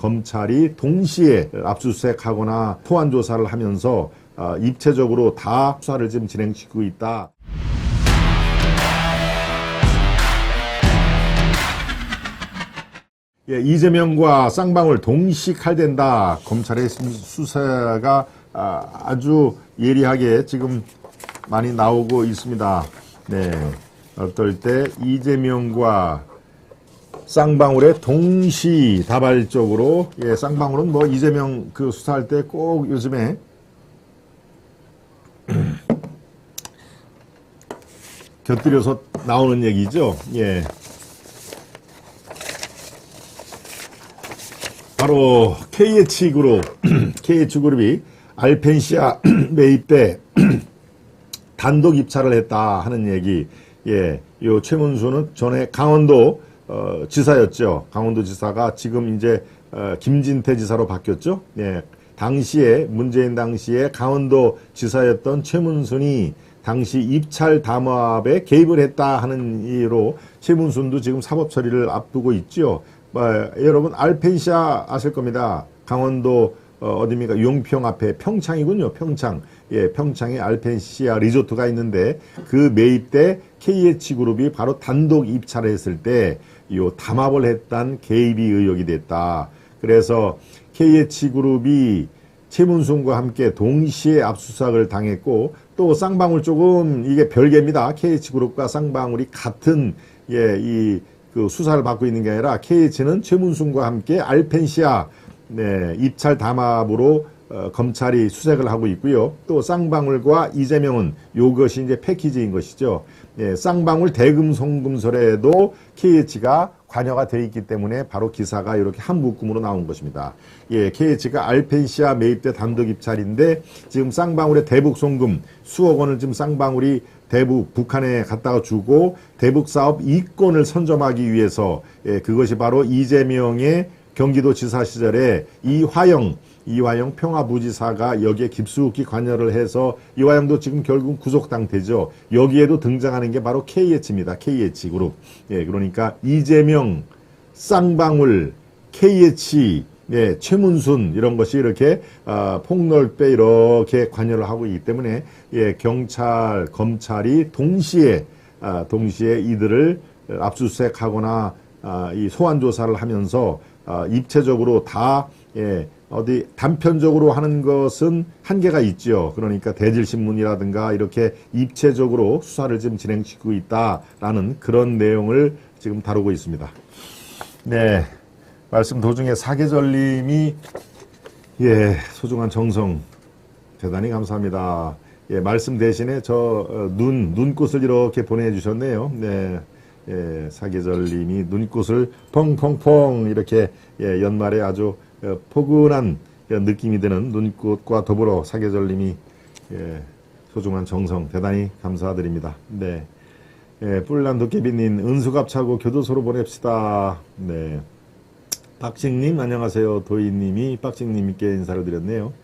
검찰이 동시에 압수수색하거나 소환 조사를 하면서 입체적으로 다 수사를 지금 진행시키고 있다. 예, 이재명과 쌍방울 동시 칼댄다. 검찰의 수사가 아주 예리하게 지금 많이 나오고 있습니다. 네, 어떨 때 이재명과 쌍방울의 동시 다발적으로, 예, 쌍방울은 뭐 이재명 그 수사할 때 꼭 요즘에 곁들여서 나오는 얘기죠. 예. 바로 KH그룹, KH그룹이 알펜시아 매입 때 단독 입찰을 했다 하는 얘기. 예, 요 최문수는 전에 강원도 지사였죠. 강원도 지사가 지금 이제 김진태 지사로 바뀌었죠. 예, 당시에 문재인 당시에 강원도 지사였던 최문순이 당시 입찰 담합에 개입을 했다 하는 이유로 최문순도 지금 사법 처리를 앞두고 있죠. 여러분 알펜시아 아실 겁니다. 강원도 어디입니까? 용평 앞에 평창이군요. 평창. 예, 평창에 알펜시아 리조트가 있는데 그 매입 때 KH그룹이 바로 단독 입찰을 했을 때 요 담합을 했던 개입이 의혹이 됐다. 그래서 KH그룹이 최문순과 함께 동시에 압수수색을 당했고 또 쌍방울 쪽은 이게 별개입니다. KH그룹과 쌍방울이 같은 그 수사를 받고 있는 게 아니라 KH는 최문순과 함께 알펜시아 입찰 담합으로 검찰이 수색을 하고 있고요. 또 쌍방울과 이재명은 요것이 이제 패키지인 것이죠. 예, 쌍방울 대금송금설에도 KH가 관여가 되어 있기 때문에 바로 기사가 이렇게 한 묶음으로 나온 것입니다. 예, KH가 알펜시아 매입 때 단독 입찰인데 지금 쌍방울의 대북 송금 수억 원을 지금 쌍방울이 대북 북한에 갖다가 주고 대북 사업 이권을 선점하기 위해서, 예, 그것이 바로 이재명의 경기도지사 시절에 이화영 평화부지사가 여기에 깊숙이 관여를 해서 이화영도 지금 결국 구속 상태죠. 여기에도 등장하는 게 바로 KH입니다. KH그룹. 예, 그러니까 이재명, 쌍방울, KH, 예, 최문순 이런 것이 이렇게 폭넓게 이렇게 관여를 하고 있기 때문에, 예, 경찰, 검찰이 동시에 이들을 압수수색하거나 이 소환 조사를 하면서 입체적으로 다, 예, 어디 단편적으로 하는 것은 한계가 있죠. 그러니까 대질신문이라든가 이렇게 입체적으로 수사를 지금 진행시키고 있다라는 그런 내용을 지금 다루고 있습니다. 네, 말씀 도중에 사계절님이, 예, 소중한 정성 대단히 감사합니다. 예, 말씀 대신에 저 눈꽃을 이렇게 보내주셨네요. 네. 예, 사계절님이 눈꽃을 펑펑펑 이렇게, 예, 연말에 아주 포근한 느낌이 드는 눈꽃과 더불어 사계절님이, 예, 소중한 정성 대단히 감사드립니다. 네, 예, 뿔난 도깨비님 은수갑차고 교도소로 보냅시다. 네, 박식님 안녕하세요. 도희님이 박식님께 인사를 드렸네요.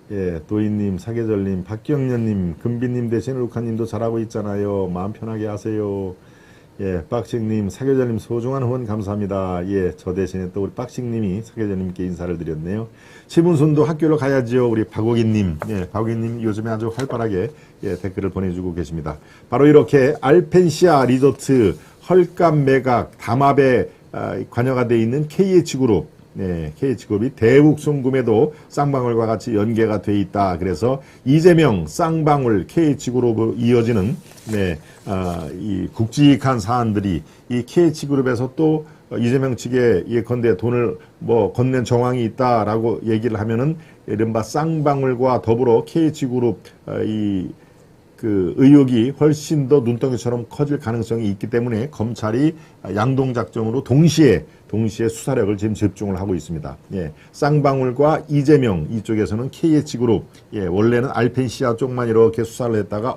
예, 도희님, 사계절님, 박경련님, 금비님 대신 루카님도 잘하고 있잖아요. 마음 편하게 하세요. 예, 빡식님, 사계절님 소중한 후원 감사합니다. 예, 저 대신에 또 우리 빡식님이 사계절님께 인사를 드렸네요. 최문순도 학교를 가야지요. 우리 박옥인님, 예, 박옥인님 요즘에 아주 활발하게, 예, 댓글을 보내주고 계십니다. 바로 이렇게 알펜시아 리조트 헐값 매각 담합에 관여가 되어 있는 KH그룹, 네, KH그룹이 대북 송금에도 쌍방울과 같이 연계가 돼 있다. 그래서 이재명, 쌍방울, KH그룹으로 이어지는, 네, 이 굵직한 사안들이 이 KH그룹에서 또 이재명 측에 예컨대 돈을 뭐 건넨 정황이 있다라고 얘기를 하면은 이른바 쌍방울과 더불어 KH그룹 그 의혹이 훨씬 더 눈덩이처럼 커질 가능성이 있기 때문에 검찰이 양동작전으로 동시에 수사력을 지금 집중을 하고 있습니다. 예, 쌍방울과 이재명 이쪽에서는 KH그룹, 예, 원래는 알펜시아 쪽만 이렇게 수사를 했다가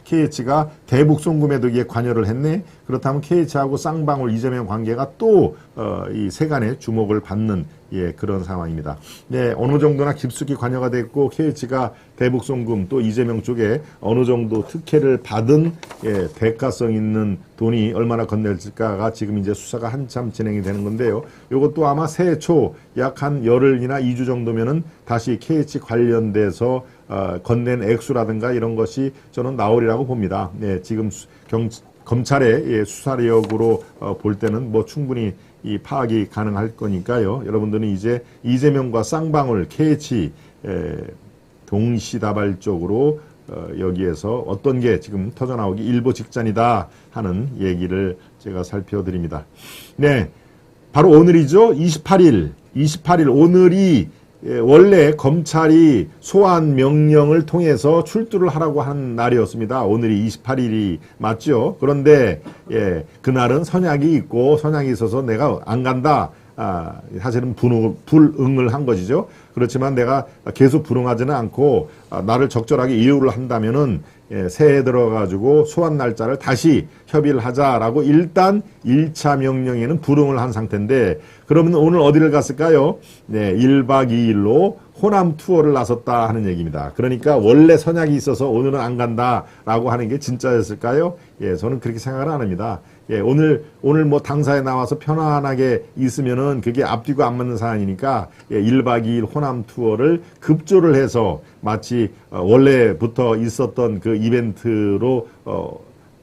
KH가 대북 송금에도 이게 관여를 했네. 그렇다면 KH하고 쌍방울, 이재명 관계가 또 이 세간의 주목을 받는, 예, 그런 상황입니다. 네, 어느 정도나 깊숙이 관여가 됐고 KH가 대북 송금 또 이재명 쪽에 어느 정도 특혜를 받은, 예, 대가성 있는 돈이 얼마나 건넬까가 지금 이제 수사가 한참 진행이 되는 건데요. 요것도 아마 새해 초 약 한 열흘이나 2주 정도면은 다시 KH 관련돼서 건넨 액수라든가 이런 것이 저는 나오리라고 봅니다. 네, 지금 검찰의 수사력으로 볼 때는 뭐 충분히 이 파악이 가능할 거니까요. 여러분들은 이제 이재명과 쌍방울 KH 동시다발적으로 여기에서 어떤 게 지금 터져나오기 일보 직전이다 하는 얘기를 제가 살펴드립니다. 네, 바로 오늘이죠. 28일 오늘이 원래 검찰이 소환 명령을 통해서 출두를 하라고 한 날이었습니다. 오늘이 28일이 맞죠. 그런데 그날은 선약이 있고 선약이 있어서 내가 안 간다. 사실은 불응을 한 것이죠. 그렇지만 내가 계속 불응하지는 않고 나를 적절하게 이유를 한다면은 새해에 들어가지고 소환 날짜를 다시 협의를 하자라고 일단 1차 명령에는 불응을 한 상태인데, 그러면 오늘 어디를 갔을까요? 네, 1박 2일로 호남 투어를 나섰다 하는 얘기입니다. 그러니까 원래 선약이 있어서 오늘은 안 간다라고 하는 게 진짜였을까요? 저는 그렇게 생각을 안 합니다. 오늘 뭐 당사에 나와서 편안하게 있으면은 그게 앞뒤가 안 맞는 사안이니까 1박 2일 호남 투어를 급조를 해서 마치 원래부터 있었던 그 이벤트로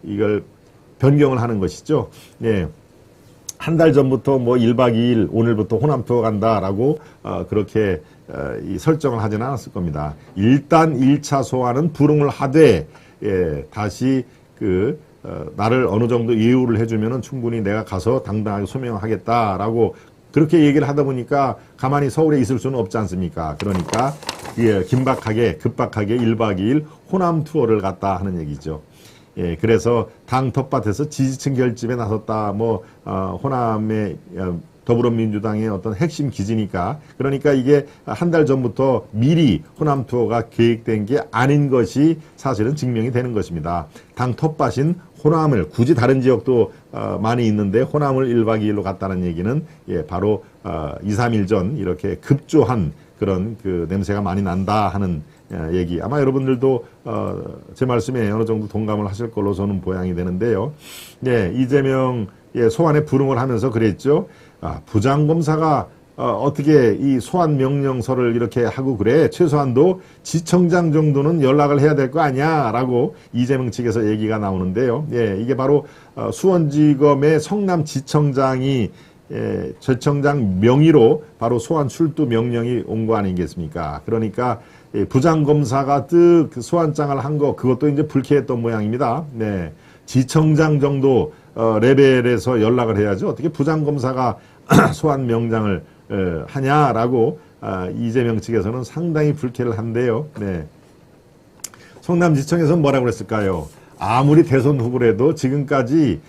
이걸 변경을 하는 것이죠. 한 달 전부터 뭐 1박 2일 오늘부터 호남 투어 간다라고 그렇게 이 설정을 하지는 않았을 겁니다. 일단 1차 소환은 불응을 하되 다시 나를 어느 정도 예우를 해주면은 충분히 내가 가서 당당하게 소명하겠다라고 그렇게 얘기를 하다 보니까 가만히 서울에 있을 수는 없지 않습니까? 그러니까 급박하게 1박 2일 호남 투어를 갔다 하는 얘기죠. 그래서 당 텃밭에서 지지층 결집에 나섰다. 호남의 더불어민주당의 어떤 핵심 기지니까, 그러니까 이게 한 달 전부터 미리 호남 투어가 계획된 게 아닌 것이 사실은 증명이 되는 것입니다. 당 텃밭인 호남을, 굳이 다른 지역도 많이 있는데 호남을 1박 2일로 갔다는 얘기는 바로 2, 3일 전 이렇게 급조한 그런 그 냄새가 많이 난다 하는 얘기. 아마 여러분들도 제 말씀에 어느 정도 동감을 하실 걸로 저는 보양이 되는데요. 이재명 소환에 불응을 하면서 그랬죠. 부장검사가 어떻게 이 소환 명령서를 이렇게 하고 그래? 최소한도 지청장 정도는 연락을 해야 될 거 아니야? 라고 이재명 측에서 얘기가 나오는데요. 이게 바로 수원지검의 성남지청장이 지청장 명의로 바로 소환 출두 명령이 온 거 아니겠습니까? 그러니까 부장검사가 그 소환장을 한 거, 그것도 이제 불쾌했던 모양입니다. 지청장 정도 레벨에서 연락을 해야죠. 어떻게 부장검사가 소환 명장을 하냐라고 이재명 측에서는 상당히 불쾌를 한데요. 성남지청에서는 뭐라고 그랬을까요? 아무리 대선 후보라도 지금까지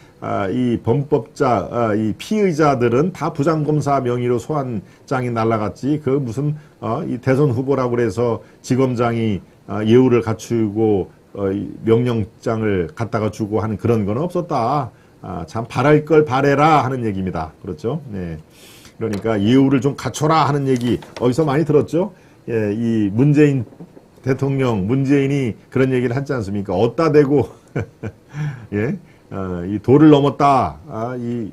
이 범법자, 이 피의자들은 다 부장검사 명의로 소환장이 날라갔지, 그 무슨 이 대선 후보라고 그래서 지검장이 예우를 갖추고 명령장을 갖다가 주고 하는 그런 건 없었다. 참 바랄 걸 바래라 하는 얘기입니다. 그렇죠? 그러니까 예우를 좀 갖춰라 하는 얘기 어디서 많이 들었죠? 이 문재인 대통령, 문재인이 그런 얘기를 하지 않습니까? 어따 대고 이 도를 넘었다. 이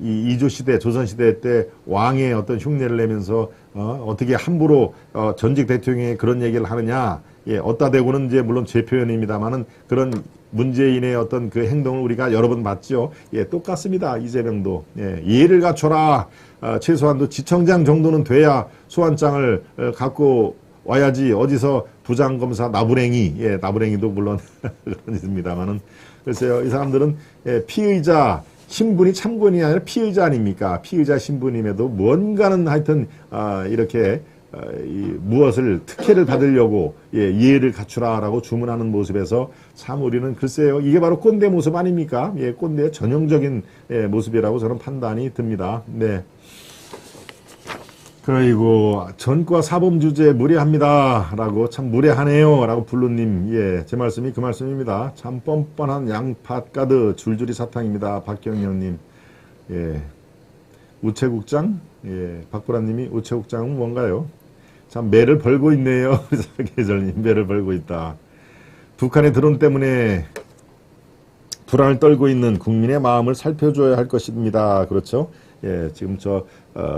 이조 시대, 조선 시대 때 왕의 어떤 흉내를 내면서 어떻게 함부로 전직 대통령이 그런 얘기를 하느냐? 어따 대고는 이제 물론 제 표현입니다만은 그런 문재인의 어떤 그 행동을 우리가 여러 번 봤죠. 똑같습니다. 이재명도 예를 갖춰라. 최소한도 지청장 정도는 돼야 소환장을 갖고 와야지. 어디서 부장검사 나부랭이, 나부랭이도 물론 그런 있습니다만은, 글쎄요, 이 사람들은 피의자 신분이 참고인이 아니라 피의자 아닙니까? 피의자 신분임에도 뭔가는 하여튼 이렇게 무엇을 특혜를 받으려고 예의를 갖추라라고 주문하는 모습에서 참 우리는 글쎄요, 이게 바로 꼰대 모습 아닙니까? 꼰대의 전형적인 모습이라고 저는 판단이 듭니다. 그리고 전과 사범주제 무례합니다 라고, 참 무례하네요 라고 블루님, 제 말씀이 그 말씀입니다. 참 뻔뻔한 양팥 가득 줄줄이 사탕입니다. 박경현님, 우체국장, 박보라님이 우체국장은 뭔가요? 참 매를 벌고 있네요. 계절님, 매를 벌고 있다. 북한의 드론 때문에 불안을 떨고 있는 국민의 마음을 살펴줘야 할 것입니다. 그렇죠? 예, 지금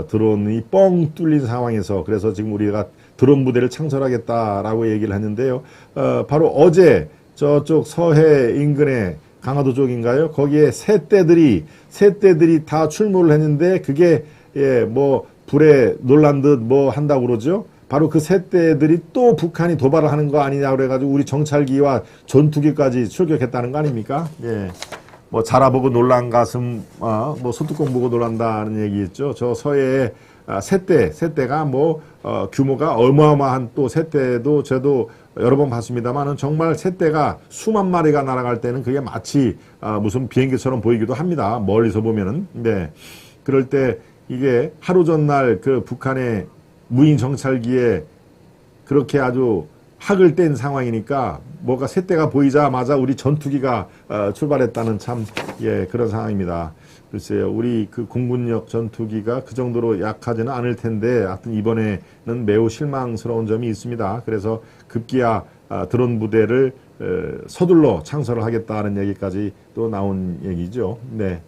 드론이 뻥 뚫린 상황에서 그래서 지금 우리가 드론 부대를 창설하겠다라고 얘기를 했는데요. 바로 어제 저쪽 서해 인근의 강화도 쪽인가요? 거기에 새떼들이 다 출몰을 했는데 그게 예, 뭐 불에 놀란 듯 뭐 한다고 그러죠. 바로 그 새떼들이 또 북한이 도발을 하는 거 아니냐 그래가지고 우리 정찰기와 전투기까지 출격했다는 거 아닙니까? 예. 뭐 자라보고 놀란 가슴, 뭐 소뚜껑 보고 놀란다는 얘기였죠. 저 서해에 새떼가 뭐 규모가 어마어마한 또 새떼도 저도 여러 번 봤습니다만은 정말 새떼가 수만 마리가 날아갈 때는 그게 마치 무슨 비행기처럼 보이기도 합니다. 멀리서 보면은. 네. 그럴 때 이게 하루 전날 그 북한의 무인 정찰기에 그렇게 아주 학을 뗀 상황이니까 뭐가 새떼가 보이자마자 우리 전투기가 출발했다는 참 예 그런 상황입니다. 글쎄요, 우리 그 공군력 전투기가 그 정도로 약하지는 않을 텐데 하여튼 이번에는 매우 실망스러운 점이 있습니다. 그래서 급기야 드론 부대를 서둘러 창설을 하겠다는 얘기까지 또 나온 얘기죠. 네.